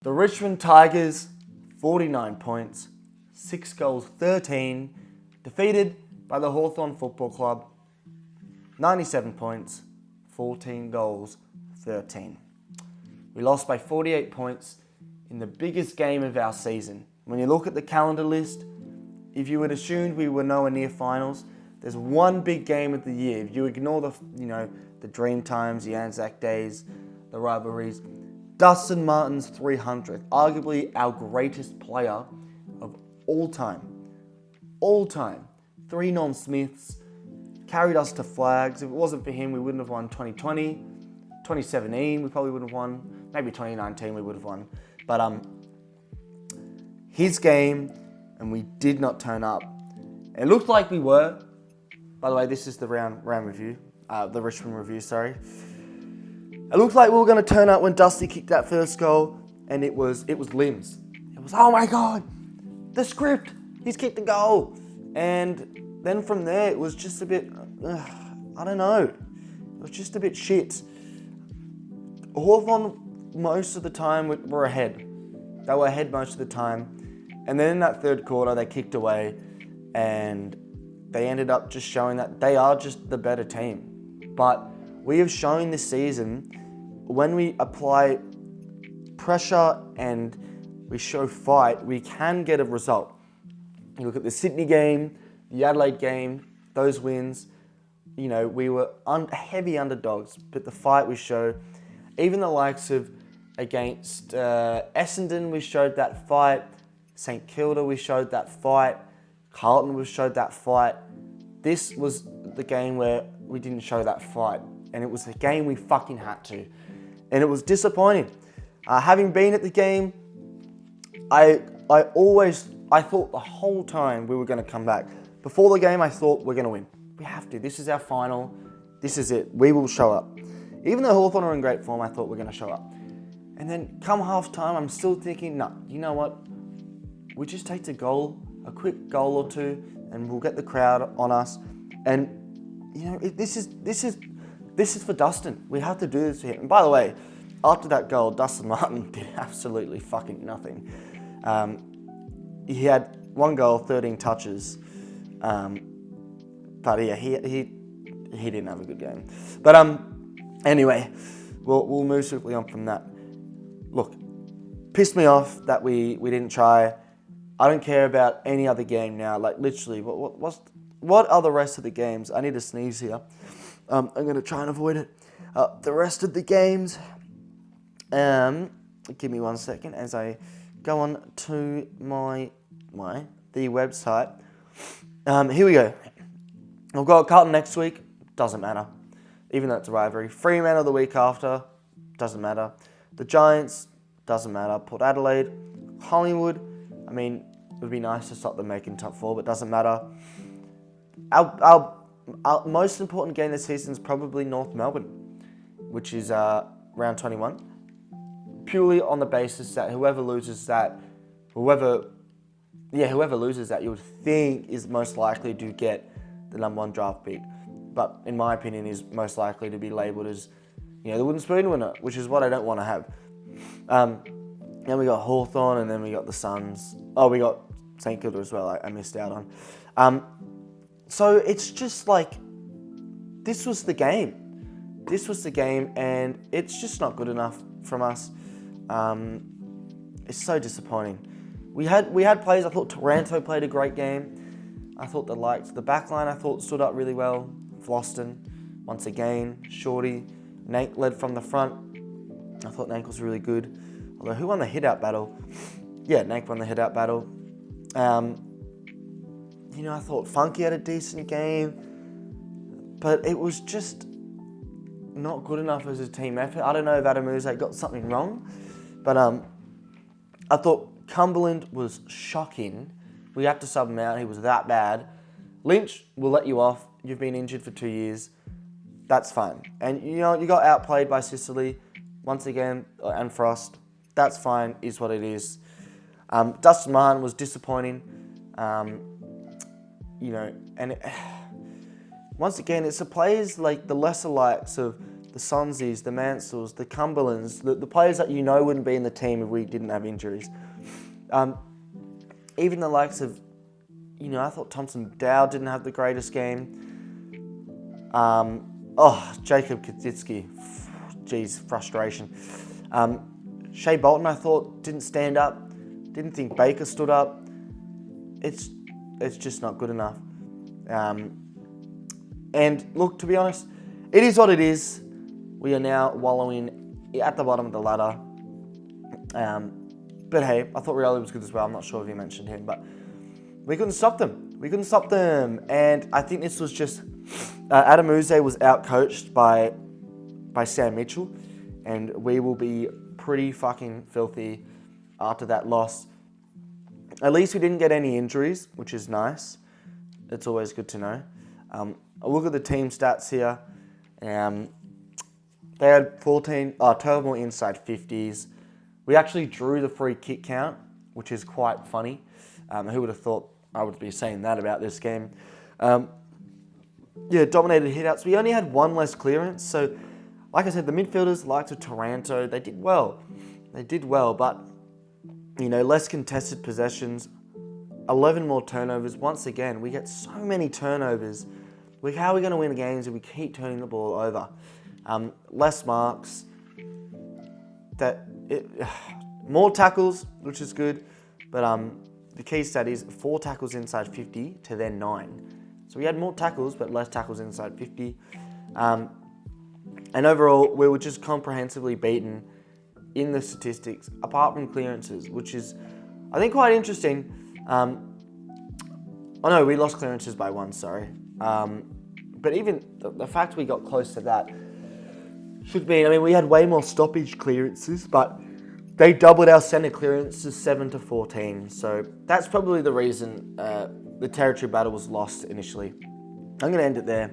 The Richmond Tigers, 49 points, 6 goals, 13, defeated by the Hawthorn Football Club, 97 points, 14 goals, 13. We lost by 48 points in the biggest game of our season. When you look at the calendar list, if you had assumed we were nowhere near finals, there's one big game of the year. If you ignore the dream times, the Anzac days, the rivalries, Dustin Martin's 300th, arguably our greatest player of all time. All time. 3 non-Smiths, carried us to flags. If it wasn't for him, we wouldn't have won 2020. 2017, we probably would have won. Maybe 2019, we would have won. But his game, and we did not turn up. It looked like we were. By the way, this is the round review. The Richmond review, sorry. It looked like we were going to turn up when Dusty kicked that first goal, and it was limbs. It was, oh my God, the script, he's kicked the goal. And then from there, it was just a bit, I don't know, it was just a bit shit. Hawthorn, most of the time, were ahead. They were ahead most of the time. And then in that third quarter, they kicked away, and they ended up just showing that they are just the better team. But we have shown this season, when we apply pressure and we show fight, we can get a result. You look at the Sydney game, the Adelaide game, those wins, we were heavy underdogs, but the fight we showed, even the likes of against Essendon, we showed that fight. St Kilda, we showed that fight. Carlton, we showed that fight. This was the game where we didn't show that fight, and it was the game we fucking had to. And it was disappointing. Having been at the game, I thought the whole time we were going to come back. Before the game, I thought we're going to win. We have to. This is our final. This is it. We will show up. Even though Hawthorn are in great form, I thought we're going to show up. And then come half time, I'm still thinking, no, you know what? We just take a quick goal or two, and we'll get the crowd on us. And this is for Dustin. We have to do this for him. And by the way, after that goal, Dustin Martin did absolutely fucking nothing. He had 1 goal, 13 touches. But yeah, he didn't have a good game. But anyway, we'll move swiftly on from that. Look, pissed me off that we didn't try. I don't care about any other game now. Like literally, what are the rest of the games? I need to sneeze here. I'm going to try and avoid it. The rest of the games, give me 1 second as I go on to the website. Here we go. I've got Carlton next week. Doesn't matter. Even though it's a rivalry. Fremantle the week after. Doesn't matter. The Giants. Doesn't matter. Port Adelaide. Collingwood. I mean, it would be nice to stop them making top 4, but doesn't matter. Our most important game this season is probably North Melbourne, which is round 21. Purely on the basis that whoever loses that, you would think is most likely to get the number 1 draft pick. But in my opinion, is most likely to be labelled as, the wooden spoon winner, which is what I don't want to have. Then we got Hawthorn, and then we got the Suns. Oh, we got St Kilda as well. I missed out on. So it's just like, this was the game. This was the game, and it's just not good enough from us. It's so disappointing. We had players. I thought Taranto played a great game. I thought the back line I thought stood up really well. Floston, once again, Shorty. Nank led from the front. I thought Nank was really good. Although, who won the hit-out battle? Yeah, Nank won the hit-out battle. I thought Funky had a decent game. But it was just not good enough as a team effort. I don't know if Adamuzak got something wrong. But I thought Cumberland was shocking. We had to sub him out. He was that bad. Lynch will let you off. You've been injured for 2 years. That's fine. And, you got outplayed by Sicily once again, and Frost. That's fine, is what it is. Dustin Martin was disappointing. Once again, it's the players like the lesser likes of the Sonsies, the Mansells, the Cumberlands, the players that you know wouldn't be in the team if we didn't have injuries. Even the likes of, I thought Thompson Dow didn't have the greatest game. Jacob Kadzicki, geez, frustration. Shea Bolton, I thought, didn't stand up. Didn't think Baker stood up. It's just not good enough. And look, to be honest, it is what it is. We are now wallowing at the bottom of the ladder. But hey, I thought Rioli was good as well. I'm not sure if you mentioned him, but we couldn't stop them. And I think this was just Adam Uze was outcoached by Sam Mitchell, and we will be pretty fucking filthy after that loss. At least we didn't get any injuries, which is nice. It's always good to know. I'll look at the team stats here. They had 12 more inside 50s. We actually drew the free kick count, which is quite funny. Who would have thought I would be saying that about this game? Dominated hitouts. We only had one less clearance. So, like I said, the midfielders, like to Taranto, they did well, but, less contested possessions, 11 more turnovers. Once again, we get so many turnovers. How are we going to win games if we keep turning the ball over? Less marks. More tackles, which is good, but the key stat is 4 tackles inside 50 to then 9. So we had more tackles, but less tackles inside 50. And overall, we were just comprehensively beaten in the statistics, apart from clearances, which is, I think, quite interesting. We lost clearances by 1, sorry. But even the fact we got close to that should mean, we had way more stoppage clearances, but they doubled our centre clearances 7-14. So that's probably the reason the territory battle was lost initially. I'm going to end it there.